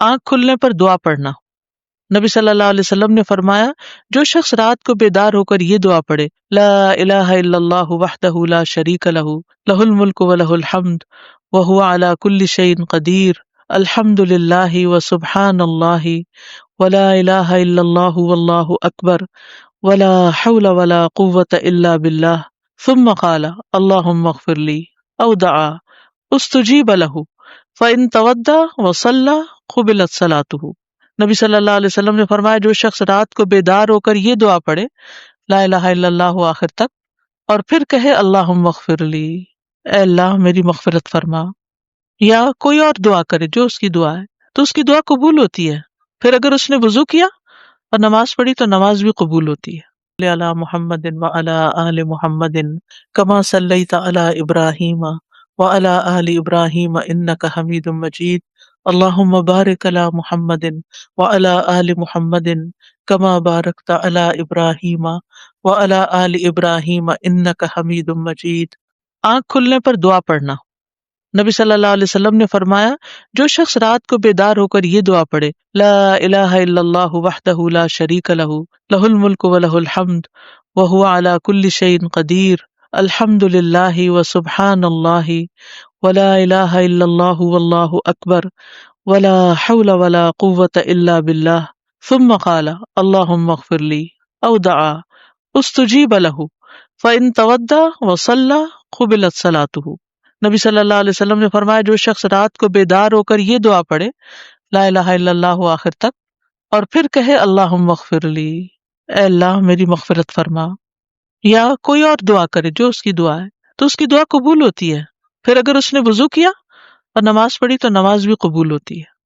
آنکھ کھلنے پر دعا پڑھنا۔ نبی صلی اللہ علیہ وسلم نے فرمایا جو شخص رات کو بیدار ہو کر یہ دعا پڑھے لا الہ الا اللہ وحدہ لا شریک لہ لہ الملک ولہ الحمد وہو علی کل شیء قدیر الحمد للہ وسبحان اللہ ولا الہ الا اللہ واللہ اکبر ولا حول ولا قوة الا باللہ ثم قال اللہم اغفر لی او دعا استجیب لہ فإن تودع وصلى قبلت صلاته۔ نبی صلی اللہ علیہ وسلم نے فرمایا جو شخص رات کو بیدار ہو کر یہ دعا پڑھے لا الہ الا اللہ آخر تک اور پھر کہے اللہم اغفر لی، اے اللہ میری مغفرت فرما، یا کوئی اور دعا کرے جو اس کی دعا ہے تو اس کی دعا قبول ہوتی ہے۔ پھر اگر اس نے وضو کیا اور نماز پڑھی تو نماز بھی قبول ہوتی ہے۔ صلی علی محمد وعلی آل محمد کما صلیت علی ابراہیم وعلی آل ابراہیم انک حمید مجید اللہم بارک علی محمد وعلی آل محمد کما بارکت علی ابراہیم وعلی آل ابراہیم انک حمید مجید۔ آنکھ کھلنے پر دعا پڑھنا۔ نبی صلی اللہ علیہ وسلم نے فرمایا جو شخص رات کو بیدار ہو کر یہ دعا پڑھے لا الہ الا اللہ وحدہ لا شریک لہ لہ الملک ولہ الحمد وہو علی کل شیء قدیر الحمد للہ وسبحان اللہ ولا الہ الا اللہ واللہ اکبر ولا حول ولا قوة الا باللہ ثم قال اللہم اغفر لی او دعا استجیب لہ فإن تودع وصلى قبلت صلاته۔ نبی صلی اللہ علیہ وسلم نے فرمایا جو شخص رات کو بیدار ہو کر یہ دعا پڑھے لا الہ الا اللہ آخر تک اور پھر کہے اللہم اغفر لی، اے اللہ میری مغفرت فرما، یا کوئی اور دعا کرے جو اس کی دعا ہے تو اس کی دعا قبول ہوتی ہے۔ پھر اگر اس نے وضو کیا اور نماز پڑھی تو نماز بھی قبول ہوتی ہے۔